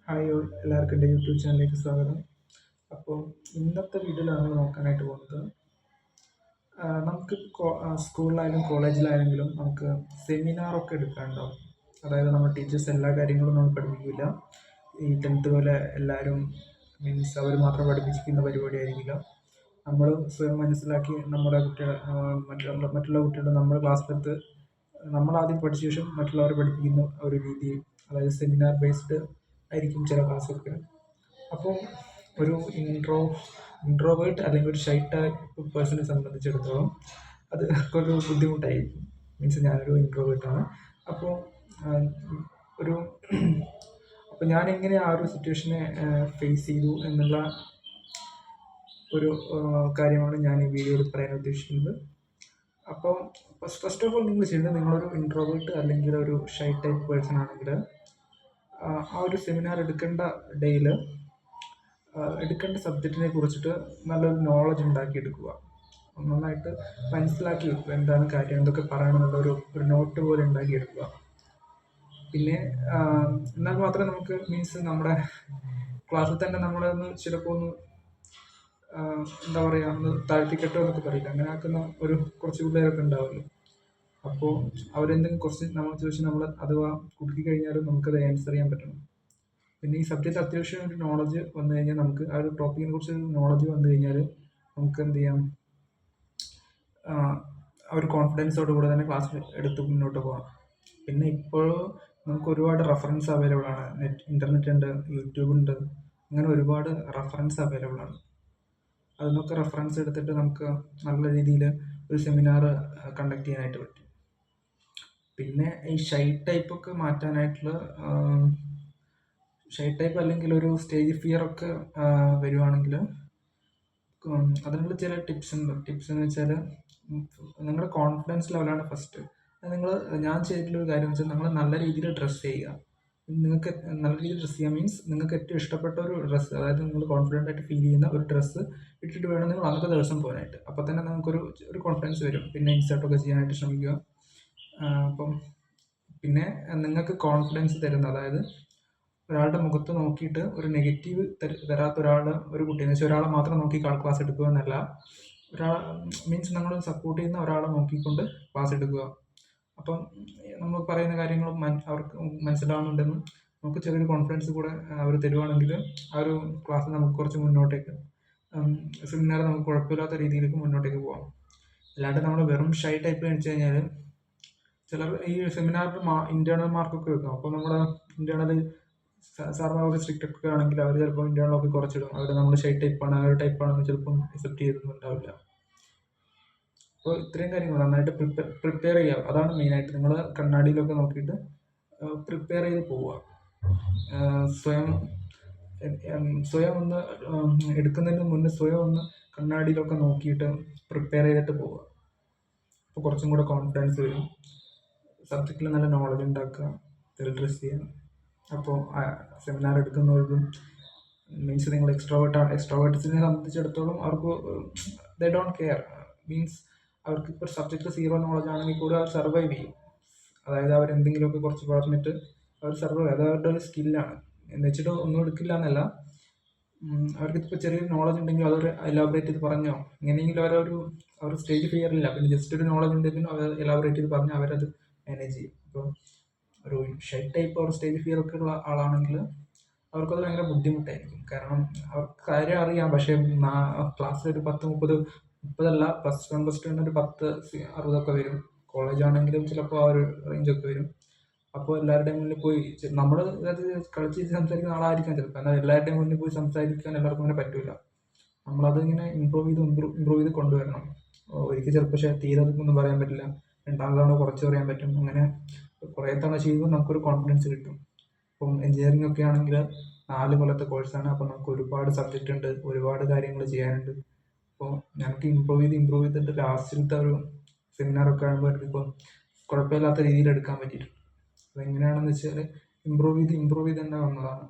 Hi all, എല്ലാവർക്കും എൻ്റെ YouTube ചാനലിലേക്ക് സ്വാഗതം. അപ്പോൾ ഇന്നത്തെ വീഡിയോയിൽ നമ്മൾ നോക്കാനായിട്ട് പോകുന്നത് നമുക്ക് സ്കൂളിലായാലും കോളേജിലായെങ്കിലും നമുക്ക് സെമിനാറൊക്കെ എടുക്കാനുണ്ടാവും. അതായത് നമ്മൾ ടീച്ചേഴ്സ് എല്ലാ കാര്യങ്ങളും നമ്മൾ പഠിപ്പിക്കില്ല. ഈ 10th പോലെ എല്ലാവരും മീൻസ് അവർ മാത്രം പഠിപ്പിക്കുന്ന പരിപാടി ആയിരിക്കില്ല. നമ്മൾ സ്വയം മനസ്സിലാക്കി നമ്മുടെ കുട്ടികളെ മറ്റുള്ള കുട്ടികളെ നമ്മുടെ ക്ലാസ്സിലെടുത്ത് നമ്മളാദ്യം പഠിച്ച ശേഷം മറ്റുള്ളവരെ പഠിപ്പിക്കുന്ന ഒരു രീതി, അതായത് സെമിനാർ ബേസ്ഡ് ആയിരിക്കും ചില ക്ലാസ്സൊക്കെ. അപ്പോൾ ഒരു ഇൻട്രോവേർട്ട് അല്ലെങ്കിൽ ഒരു ഷൈ ടൈപ്പ് പേഴ്സണെ സംബന്ധിച്ചിടത്തോളം അത് ഒരു ബുദ്ധിമുട്ടായിരിക്കും. മീൻസ് ഞാനൊരു ഇൻട്രോവേർട്ടാണ്. അപ്പോൾ ഒരു അപ്പോൾ ഞാനെങ്ങനെ ആ ഒരു സിറ്റുവേഷനെ ഫേസ് ചെയ്തു എന്നുള്ള ഒരു കാര്യമാണ് ഞാൻ ഈ വീഡിയോയിൽ പറയാൻ ഉദ്ദേശിക്കുന്നത്. അപ്പോൾ ഫസ്റ്റ് ഓഫ് ഓൾ നിങ്ങൾ ചെയ്യുന്നത്, നിങ്ങളൊരു ഇൻട്രോവേർട്ട് അല്ലെങ്കിൽ ഒരു ഷൈ ടൈപ്പ് പേഴ്സൺ ആണെങ്കിൽ ആ ഒരു സെമിനാർ എടുക്കേണ്ട ഡേയിൽ എടുക്കേണ്ട സബ്ജക്റ്റിനെ കുറിച്ചിട്ട് നല്ലൊരു നോളജ് ഉണ്ടാക്കിയെടുക്കുക. നന്നായിട്ട് മനസ്സിലാക്കി വെക്കുക എന്താണ് കാര്യം, എന്തൊക്കെ പറയണമെന്നുള്ള ഒരു നോട്ട് പോലെ ഉണ്ടാക്കിയെടുക്കുക. പിന്നെ എന്നാൽ മാത്രമേ നമുക്ക് മീൻസ് നമ്മുടെ ക്ലാസ്സിൽ തന്നെ നമ്മളൊന്ന് ചിലപ്പോൾ ഒന്ന് എന്താ പറയുക, ഒന്ന് താഴ്ത്തിക്കെട്ടോ എന്നൊക്കെ പറയില്ല, അങ്ങനെ ആക്കുന്ന കുറച്ച് പിള്ളേരൊക്കെ ഉണ്ടാവുമല്ലോ. അപ്പോൾ അവരെന്തെങ്കിലും കുറച്ച് നമ്മൾ ചോദിച്ച് നമ്മൾ അഥവാ കുടുക്കി കഴിഞ്ഞാലും നമുക്കത് ആൻസർ ചെയ്യാൻ പറ്റണം. പിന്നെ ഈ സബ്ജക്റ്റ് അത്യാവശ്യം ഒരു നോളജ് വന്നു കഴിഞ്ഞാൽ, നമുക്ക് ആ ഒരു ടോപ്പിക്കിനെ കുറിച്ച് നോളജ് വന്നു കഴിഞ്ഞാൽ നമുക്ക് എന്ത് ചെയ്യാം, ആ ഒരു കോൺഫിഡൻസോടുകൂടെ തന്നെ ക്ലാസ് എടുത്ത് മുന്നോട്ട് പോകാം. പിന്നെ ഇപ്പോൾ നമുക്ക് ഒരുപാട് റെഫറൻസ് അവൈലബിൾ ആണ്. ഇൻ്റർനെറ്റ് ഉണ്ട്, യൂട്യൂബ് ഉണ്ട്, അങ്ങനെ ഒരുപാട് റെഫറൻസ് അവൈലബിൾ ആണ്. അതിനൊക്കെ റെഫറൻസ് എടുത്തിട്ട് നമുക്ക് നല്ല രീതിയിൽ ഒരു സെമിനാർ കണ്ടക്ട് ചെയ്യാനായിട്ട് പറ്റും. പിന്നെ ഈ ഷൈ ടൈപ്പൊക്കെ മാറ്റാനായിട്ടുള്ള ഷൈ ടൈപ്പ് അല്ലെങ്കിൽ ഒരു സ്റ്റേജ് ഫിയർ ഒക്കെ വരുവാണെങ്കിൽ അതിനുള്ള ചില ടിപ്സ് ഉണ്ട്. ടിപ്സ് എന്ന് വെച്ചാൽ, നിങ്ങളുടെ കോൺഫിഡൻസ് ലെവലാണ് ഫസ്റ്റ്. ഞാൻ ചെയ്തിട്ടുള്ളൊരു കാര്യം എന്ന് വെച്ചാൽ, നിങ്ങൾ നല്ല രീതിയിൽ ഡ്രസ്സ് ചെയ്യുക. നിങ്ങൾക്ക് നല്ല രീതിയിൽ ഡ്രസ്സ് ചെയ്യുക മീൻസ് നിങ്ങൾക്ക് ഏറ്റവും ഇഷ്ടപ്പെട്ട ഒരു ഡ്രസ്സ്, അതായത് നിങ്ങൾ കോൺഫിഡൻ്റ് ആയിട്ട് ഫീൽ ചെയ്യുന്ന ഒരു ഡ്രസ്സ് ഇട്ടിട്ട് വേണം നിങ്ങൾ അന്നത്തെ ദിവസം പോകാനായിട്ട്. അപ്പോൾ തന്നെ നമുക്കൊരു കോൺഫിഡൻസ് വരും. പിന്നെ ഇൻസേർട്ടൊക്കെ ചെയ്യാനായിട്ട് ശ്രമിക്കുക. അപ്പം പിന്നെ നിങ്ങൾക്ക് കോൺഫിഡൻസ് തരുന്ന, അതായത് ഒരാളുടെ മുഖത്ത് നോക്കിയിട്ട് ഒരു നെഗറ്റീവ് തരാത്ത ഒരു കുട്ടീനെ വെച്ചാൽ ഒരാളെ മാത്രം നോക്കി ക്ലാസ് എടുക്കുക എന്നല്ല, മീൻസ് നമ്മൾ സപ്പോർട്ട് ചെയ്യുന്ന ഒരാളെ നോക്കിക്കൊണ്ട് ക്ലാസ് എടുക്കുക. അപ്പം നമ്മൾ പറയുന്ന കാര്യങ്ങളും അവർക്ക് മനസ്സിലാവുന്നുണ്ടെന്നും നമുക്ക് ചെറിയൊരു കോൺഫിഡൻസ് കൂടെ അവർ തരുവാണെങ്കിൽ ആ ഒരു ക്ലാസ് നമുക്ക് കുറച്ച് മുന്നോട്ടേക്ക്, സെമിനാർ നമുക്ക് കുഴപ്പമില്ലാത്ത രീതിയിലേക്ക് മുന്നോട്ടേക്ക് പോകാം. അല്ലാണ്ട് നമ്മൾ വെറും ഷൈ ടൈപ്പ് വെച്ച് കഴിഞ്ഞാൽ ചിലർ ഈ സെമിനാറിൽ ഇന്റേണൽ മാർക്കൊക്കെ വെക്കും. അപ്പോൾ നമ്മുടെ ഇന്റേണൽ സാറിന് സ്ട്രിക്റ്റ് ഒക്കെ ആണെങ്കിൽ അവർ ചിലപ്പോൾ ഇന്റേണലൊക്കെ കുറച്ചിടും. അവർ നമ്മൾ ഷൈ ടൈപ്പാണ്, ആ ഒരു ടൈപ്പാണെന്ന് ചിലപ്പം അക്സെപ്റ്റ് ചെയ്തിട്ടുണ്ടാവില്ല. അപ്പോൾ ഇത്രയും കാര്യങ്ങൾ നന്നായിട്ട് പ്രിപ്പയർ ചെയ്യുക, അതാണ് മെയിനായിട്ട്. നിങ്ങൾ കണ്ണാടിയിലൊക്കെ നോക്കിയിട്ട് പ്രിപ്പയർ ചെയ്ത് പോവുക. സ്വയം ഒന്ന് എടുക്കുന്നതിന് മുന്നേ സ്വയം ഒന്ന് കണ്ണാടിയിലൊക്കെ നോക്കിയിട്ട് പ്രിപ്പയർ ചെയ്തിട്ട് പോവുക. അപ്പോൾ കുറച്ചും കൂടെ കോൺഫിഡൻസ് വരും. സബ്ജക്റ്റിൽ നല്ല നോളജ് ഉണ്ടാക്കുക, വെൽ ഡ്രസ് ചെയ്യുക. അപ്പോൾ സെമിനാർ എടുക്കുന്നവർക്കും മീൻസ് നിങ്ങൾ എക്സ്ട്രോവേർട്സിനെ സംബന്ധിച്ചിടത്തോളം അവർക്ക് ദേ ഡോണ്ട് കെയർ. മീൻസ് അവർക്ക് ഇപ്പോൾ സബ്ജക്റ്റ് 0 നോളജ് ആണെങ്കിൽ കൂടെ അവർ സർവൈവ് ചെയ്യും. അതായത് അവരെന്തെങ്കിലുമൊക്കെ കുറച്ച് പറഞ്ഞിട്ട് അവർ സർവൈവ്, അത് അവരുടെ ഒരു സ്കില്ലാണ്. എന്ന് വെച്ചിട്ട് ഒന്നും എടുക്കില്ല എന്നല്ല, അവർക്ക് ഇപ്പോൾ ചെറിയൊരു നോളജ് ഉണ്ടെങ്കിൽ അതൊരു എലാബറേറ്റ് ചെയ്ത് പറഞ്ഞോ, എങ്ങനെയെങ്കിലും അവർ സ്റ്റേജ് ഫിയറില്ല. പിന്നെ ജസ്റ്റ് ഒരു നോളജ് ഉണ്ടെങ്കിലും അവർ എലാബറേറ്റ് ചെയ്ത് പറഞ്ഞാൽ അവരത് മാനേജ് ചെയ്യും. ഇപ്പോൾ ഒരു ഷൈ ടൈപ്പ് ഒരു സ്റ്റേജ് ഫിയർ ഒക്കെ ഉള്ള ആളാണെങ്കിൽ അവർക്കത് ഭയങ്കര ബുദ്ധിമുട്ടായിരിക്കും. കാരണം അവർക്ക് കാര്യം അറിയാം, പക്ഷേ ക്ലാസ്സിൽ ഒരു 30-30 +1 ഒരു 10-60 വരും. കോളേജ് ആണെങ്കിലും ചിലപ്പോൾ ആ ഒരു റേഞ്ചൊക്കെ വരും. അപ്പോൾ എല്ലാവരുടെയും മുന്നിൽ പോയി നമ്മൾ അത് കളിച്ച് സംസാരിക്കുന്ന ആളായിരിക്കാം ചിലപ്പോൾ, എന്നാൽ എല്ലാവരുടെയും മുന്നിൽ പോയി സംസാരിക്കാൻ എല്ലാവർക്കും അങ്ങനെ പറ്റില്ല. നമ്മളത് ഇങ്ങനെ ഇമ്പ്രൂവ് ചെയ്ത് കൊണ്ടുവരണം. ഒരിക്കൽ ചിലപ്പോൾ തീരെ ഒന്നും പറയാൻ പറ്റില്ല, രണ്ടാമത് തവണ കുറച്ച് പറയാൻ പറ്റും. അങ്ങനെ കുറേ തവണ ചെയ്യുമ്പോൾ നമുക്കൊരു കോൺഫിഡൻസ് കിട്ടും. ഇപ്പം എഞ്ചിനീയറിംഗ് ഒക്കെ ആണെങ്കിൽ 4 കൊല്ലത്തെ കോഴ്സാണ്. അപ്പോൾ നമുക്ക് ഒരുപാട് സബ്ജക്റ്റ് ഉണ്ട്, ഒരുപാട് കാര്യങ്ങൾ ചെയ്യാനുണ്ട്. അപ്പോൾ ഞങ്ങൾക്ക് ഇമ്പ്രൂവ് ചെയ്തിട്ട് ലാസ്റ്റിലത്തെ ഒരു സെമിനാറൊക്കെ ആകുമ്പോൾ ഇപ്പോൾ കുഴപ്പമില്ലാത്ത രീതിയിൽ എടുക്കാൻ പറ്റിയിട്ടുണ്ട്. അതെങ്ങനെയാണെന്ന് വെച്ചാൽ ഇമ്പ്രൂവ് ചെയ്ത് തന്നെ വന്നതാണ്.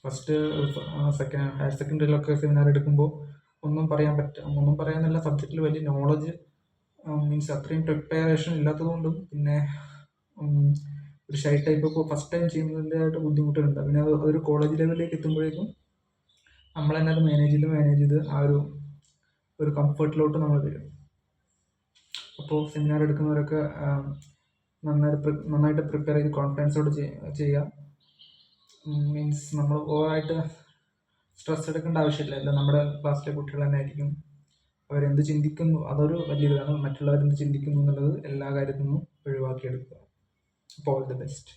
ഫസ്റ്റ് ഹയർ സെക്കൻഡറിയിലൊക്കെ സെമിനാർ എടുക്കുമ്പോൾ ഒന്നും പറയാനല്ല, സബ്ജക്റ്റിൽ വലിയ നോളജ് മീൻസ് അത്രയും പ്രിപ്പറേഷൻ ഇല്ലാത്തതുകൊണ്ടും പിന്നെ ഒരു ഷൈ ടൈപ്പ് ഇപ്പോൾ ഫസ്റ്റ് ടൈം ചെയ്യുന്നതിൻ്റെതായിട്ട് ബുദ്ധിമുട്ടുകളുണ്ട്. പിന്നെ അതൊരു കോളേജ് ലെവലിലേക്ക് എത്തുമ്പോഴേക്കും നമ്മൾ തന്നെ അത് മാനേജ് ചെയ്ത് ആ ഒരു കംഫർട്ടിലോട്ട് നമ്മൾ വരും. അപ്പോൾ സെമിനാർ എടുക്കുന്നവരൊക്കെ നന്നായിട്ട് പ്രിപ്പയർ ചെയ്ത് കോൺഫിഡൻസോട് ചെയ്യുക. മീൻസ് നമ്മൾ ഓവറായിട്ട് സ്ട്രെസ് എടുക്കേണ്ട ആവശ്യമില്ല. എല്ലാം നമ്മുടെ ക്ലാസ്സിലെ കുട്ടികൾ തന്നെ ആയിരിക്കും. അവരെന്ത് ചിന്തിക്കുന്നു അതൊരു വലിയൊരിതാണ്. മറ്റുള്ളവരെന്ത് ചിന്തിക്കുന്നു എന്നുള്ളത് എല്ലാ കാര്യത്തിൽ നിന്നും ഒഴിവാക്കിയെടുക്കുക. അപ്പോൾ ഓൾ ദി ബെസ്റ്റ്.